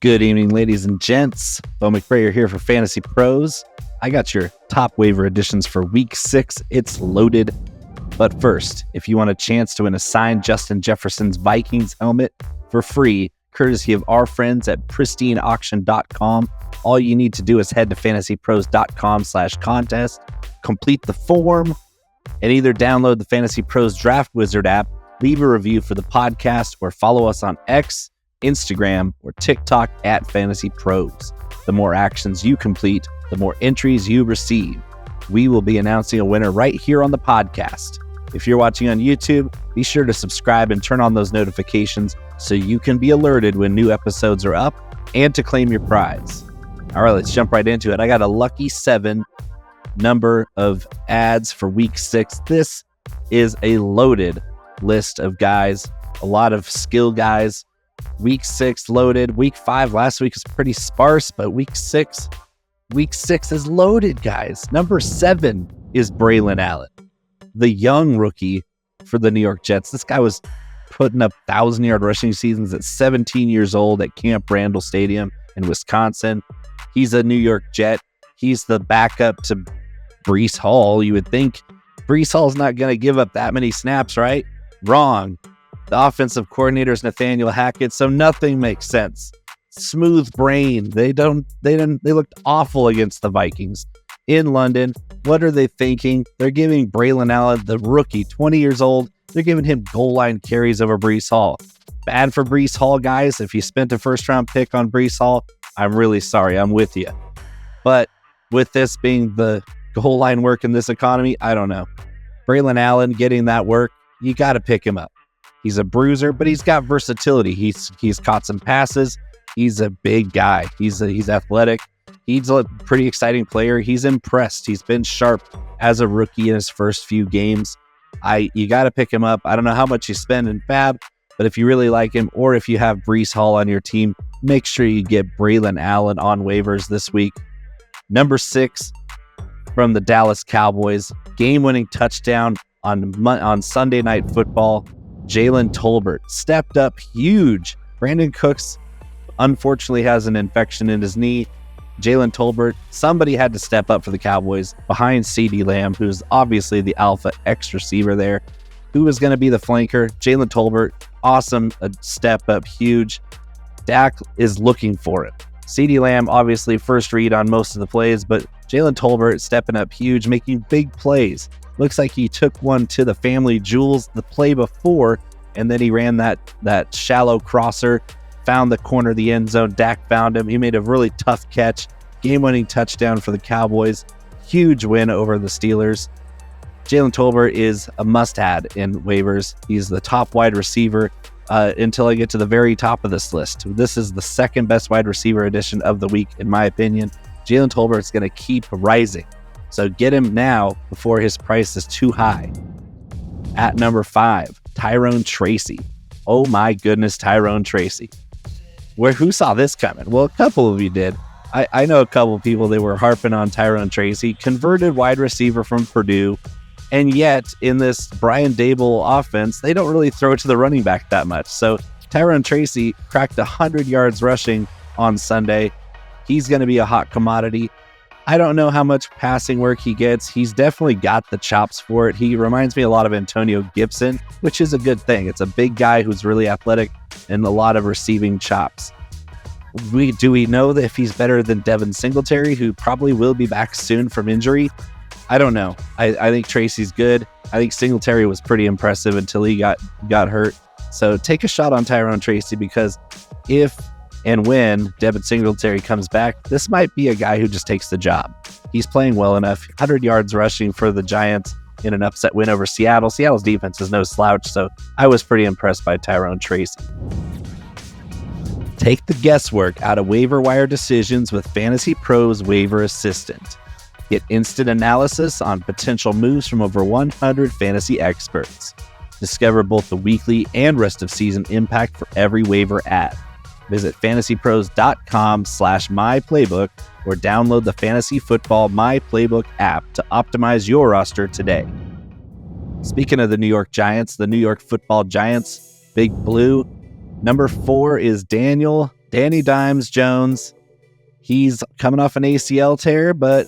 Good evening, ladies and gents. Bo McBrayer here for Fantasy Pros. I got your top waiver additions for Week 6. It's loaded. But first, if you want a chance to win a signed Justin Jefferson's Vikings helmet for free, courtesy of our friends at pristineauction.com, all you need to do is head to fantasypros.com/contest, complete the form, and either download the Fantasy Pros Draft Wizard app, leave a review for the podcast, or follow us on X, Instagram, or TikTok at Fantasy Pros. The more actions you complete, the more entries you receive. We will be announcing a winner right here on the podcast. If you're watching on YouTube, be sure to subscribe and turn on those notifications so you can be alerted when new episodes are up and to claim your prize. All right, let's jump right into it. I got a lucky 7 number of ads for Week 6. This is a loaded list of guys, a lot of skill guys. Week 6 loaded. Week 5 last week was pretty sparse, but Week 6 is loaded, guys. Number 7 is Braelon Allen, the young rookie for the New York Jets. This guy was putting up 1,000-yard rushing seasons at 17 years old at Camp Randall Stadium in Wisconsin. He's a New York Jet. He's the backup to Breece Hall. You would think Breece Hall's not going to give up that many snaps, right? Wrong. The offensive coordinator is Nathaniel Hackett, so nothing makes sense. Smooth brain. They looked awful against the Vikings in London. What are they thinking? They're giving Braelon Allen, the rookie, 20 years old, they're giving him goal line carries over Breece Hall. Bad for Breece Hall, guys. If you spent a first-round pick on Breece Hall, I'm really sorry. I'm with you. But with this being the goal line work in this economy, I don't know. Braelon Allen getting that work, you got to pick him up. He's a bruiser, but he's got versatility. He's caught some passes. He's a big guy. He's athletic. He's a pretty exciting player. He's impressed. He's been sharp as a rookie in his first few games. You got to pick him up. I don't know how much you spend in Fab, but if you really like him, or if you have Breece Hall on your team, make sure you get Braelon Allen on waivers this week. Number 6 from the Dallas Cowboys, game-winning touchdown on Sunday Night Football. Jalen Tolbert stepped up huge. Brandon Cooks unfortunately has an infection in his knee. Jalen Tolbert, somebody had to step up for the Cowboys behind CeeDee Lamb, who's obviously the alpha X receiver there. Who is going to be the flanker? Jalen Tolbert, awesome, a step up, huge. Dak is looking for it. CeeDee Lamb, obviously first read on most of the plays, but Jalen Tolbert stepping up huge, making big plays. Looks like he took one to the family jewels the play before, and then he ran that shallow crosser, found the corner of the end zone. Dak found him. He made a really tough catch. Game-winning touchdown for the Cowboys. Huge win over the Steelers. Jalen Tolbert is a must-add in waivers. He's the top wide receiver until I get to the very top of this list. This is the second best wide receiver addition of the week, in my opinion. Jalen Tolbert is going to keep rising. So get him now before his price is too high. At number 5, Tyrone Tracy. Oh my goodness, Tyrone Tracy. Who saw this coming? Well, a couple of you did. I know a couple of people that were harping on Tyrone Tracy, converted wide receiver from Purdue, and yet in this Brian Daboll offense, they don't really throw to the running back that much. So Tyrone Tracy cracked 100 yards rushing on Sunday. He's going to be a hot commodity. I don't know how much passing work he gets. He's definitely got the chops for it. He reminds me a lot of Antonio Gibson, which is a good thing. It's a big guy who's really athletic and a lot of receiving chops. Do we know that if he's better than Devin Singletary, who probably will be back soon from injury? I don't know. I think Tracy's good. I think Singletary was pretty impressive until he got hurt. So take a shot on Tyrone Tracy, because if and when Devin Singletary comes back, this might be a guy who just takes the job. He's playing well enough. 100 yards rushing for the Giants in an upset win over Seattle. Seattle's defense is no slouch, so I was pretty impressed by Tyrone Tracy. Take the guesswork out of waiver wire decisions with Fantasy Pros Waiver Assistant. Get instant analysis on potential moves from over 100 fantasy experts. Discover both the weekly and rest of season impact for every waiver ad. Visit fantasypros.com/myplaybook or download the Fantasy Football My Playbook app to optimize your roster today. Speaking of the New York Giants, the New York Football Giants, Big Blue, number 4 is Daniel Danny Dimes Jones, he's coming off an ACL tear, but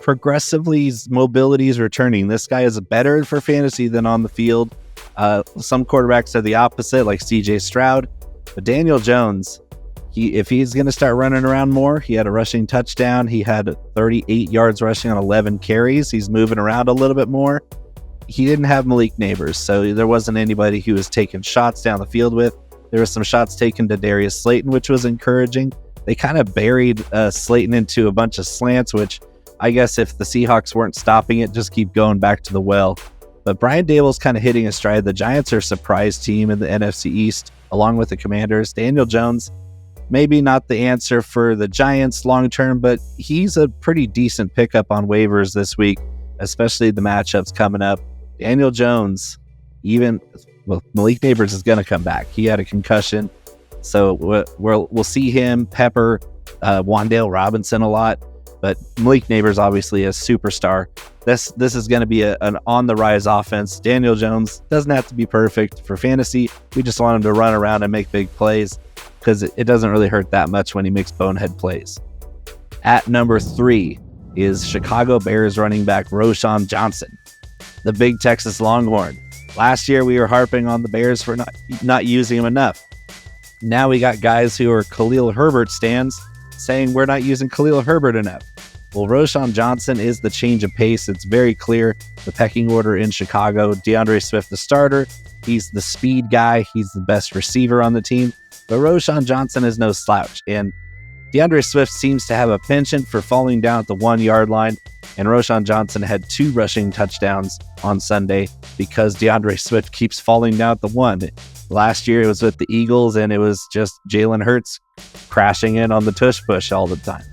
progressively his mobility is returning. This guy is better for fantasy than on the field. Some quarterbacks are the opposite, like CJ Stroud. But Daniel Jones, if he's going to start running around more, he had a rushing touchdown. He had 38 yards rushing on 11 carries. He's moving around a little bit more. He didn't have Malik Neighbors, so there wasn't anybody he was taking shots down the field with. There were some shots taken to Darius Slayton, which was encouraging. They kind of buried Slayton into a bunch of slants, which I guess if the Seahawks weren't stopping it, just keep going back to the well. But Brian Daboll's kind of hitting a stride. The Giants are a surprise team in the NFC East, along with the Commanders. Daniel Jones, maybe not the answer for the Giants long term, but he's a pretty decent pickup on waivers this week, especially the matchups coming up. Daniel Jones, Malik Neighbors is going to come back. He had a concussion, so we'll see him pepper Wan'Dale Robinson a lot, but Malik Neighbors obviously a superstar. This is going to be an on-the-rise offense. Daniel Jones doesn't have to be perfect for fantasy. We just want him to run around and make big plays because it doesn't really hurt that much when he makes bonehead plays. At number 3 is Chicago Bears running back Roschon Johnson, the big Texas Longhorn. Last year, we were harping on the Bears for not using him enough. Now we got guys who are Khalil Herbert stans saying we're not using Khalil Herbert enough. Well, Roschon Johnson is the change of pace. It's very clear the pecking order in Chicago. DeAndre Swift, the starter. He's the speed guy. He's the best receiver on the team. But Roschon Johnson is no slouch. And DeAndre Swift seems to have a penchant for falling down at the 1-yard line. And Roschon Johnson had 2 rushing touchdowns on Sunday because DeAndre Swift keeps falling down at the 1. Last year it was with the Eagles and it was just Jalen Hurts crashing in on the tush push all the time.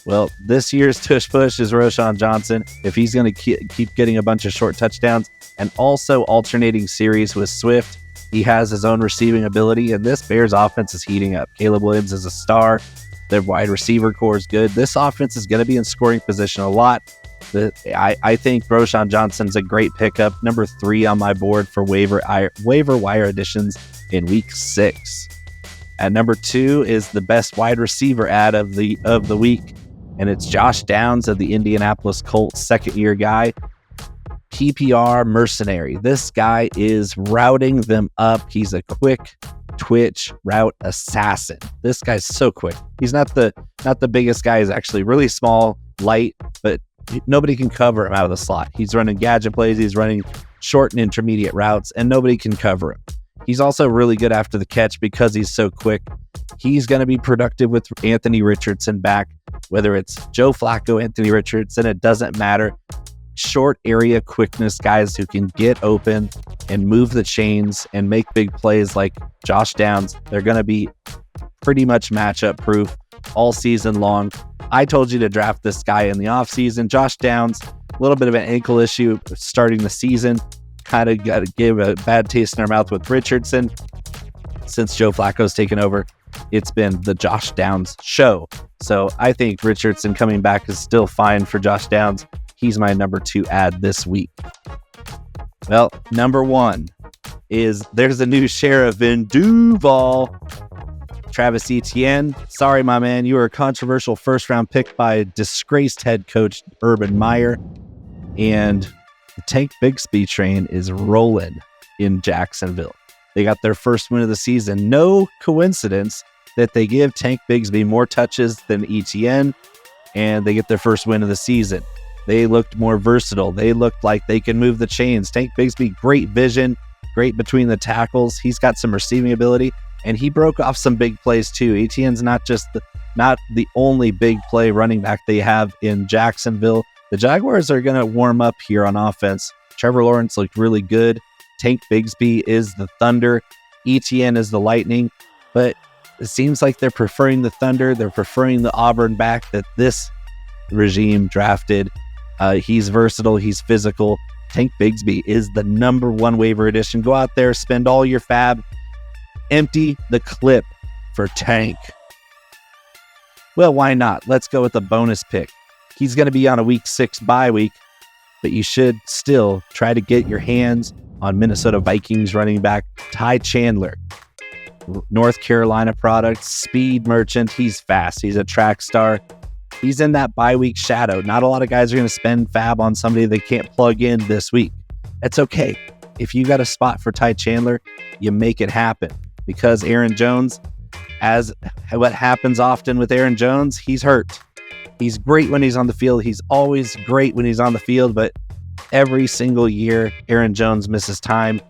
Well, this year's tush push is Roschon Johnson. If he's going to keep getting a bunch of short touchdowns and also alternating series with Swift, he has his own receiving ability, and this Bears offense is heating up. Caleb Williams is a star. Their wide receiver core is good. This offense is going to be in scoring position a lot. I think Roschon Johnson's a great pickup. Number 3 on my board for waiver wire additions in week 6. At number 2 is the best wide receiver ad of the week, and it's Josh Downs of the Indianapolis Colts, second-year guy. PPR mercenary. This guy is routing them up. He's a quick twitch route assassin. This guy's so quick. He's not the biggest guy. He's actually really small, light, but nobody can cover him out of the slot. He's running gadget plays. He's running short and intermediate routes, and nobody can cover him. He's also really good after the catch because he's so quick. He's going to be productive with Anthony Richardson back, whether it's Joe Flacco, Anthony Richardson, it doesn't matter. Short area quickness guys who can get open and move the chains and make big plays like Josh Downs. They're going to be pretty much matchup proof all season long. I told you to draft this guy in the offseason. Josh Downs, a little bit of an ankle issue starting the season. Kind of gave a bad taste in our mouth with Richardson. Since Joe Flacco's taken over, it's been the Josh Downs show. So I think Richardson coming back is still fine for Josh Downs. He's my number 2 ad this week. Well, number 1 is there's a new sheriff in Duval. Travis Etienne. Sorry, my man. You were a controversial first-round pick by disgraced head coach Urban Meyer. And the Tank Bigsby train is rolling in Jacksonville. They got their first win of the season. No coincidence that they give Tank Bigsby more touches than Etienne, and they get their first win of the season. They looked more versatile. They looked like they can move the chains. Tank Bigsby, great vision, great between the tackles. He's got some receiving ability, and he broke off some big plays too. Etienne's not the only big play running back they have in Jacksonville. The Jaguars are going to warm up here on offense. Trevor Lawrence looked really good. Tank Bigsby is the Thunder. Etienne is the Lightning. But it seems like they're preferring the Thunder. They're preferring the Auburn back that this regime drafted. He's versatile. He's physical. Tank Bigsby is the number 1 waiver addition. Go out there, spend all your fab. Empty the clip for Tank. Well, why not? Let's go with a bonus pick. He's going to be on a week 6 bye week, but you should still try to get your hands on Minnesota Vikings running back Ty Chandler. North Carolina product, speed merchant. He's fast. He's a track star. He's in that bye week shadow. Not a lot of guys are going to spend fab on somebody they can't plug in this week. It's okay. If you got a spot for Ty Chandler, you make it happen, because Aaron Jones, as what happens often with Aaron Jones, he's hurt. He's great when he's on the field. He's always great when he's on the field, but every single year, Aaron Jones misses time.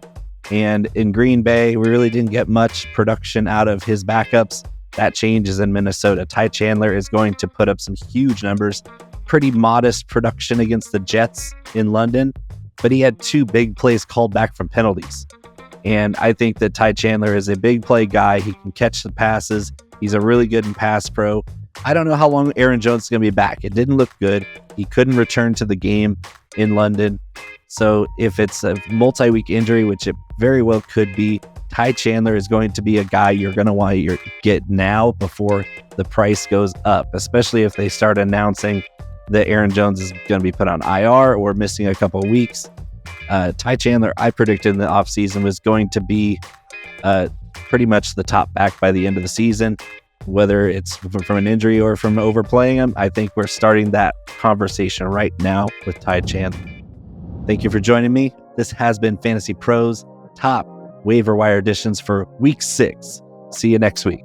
And in Green Bay, we really didn't get much production out of his backups. That changes in Minnesota. Ty Chandler is going to put up some huge numbers. Pretty modest production against the Jets in London, but he had 2 big plays called back from penalties. And I think that Ty Chandler is a big play guy. He can catch the passes. He's a really good in pass pro. I don't know how long Aaron Jones is going to be back. It didn't look good. He couldn't return to the game in London. So if it's a multi-week injury, which it very well could be, Ty Chandler is going to be a guy you're going to want to get now before the price goes up, especially if they start announcing that Aaron Jones is going to be put on IR or missing a couple of weeks. Ty Chandler, I predicted in the offseason, was going to be pretty much the top back by the end of the season. Whether it's from an injury or from overplaying him, I think we're starting that conversation right now with Ty Chandler. Thank you for joining me. This has been Fantasy Pros top waiver wire editions for week 6. See you next week.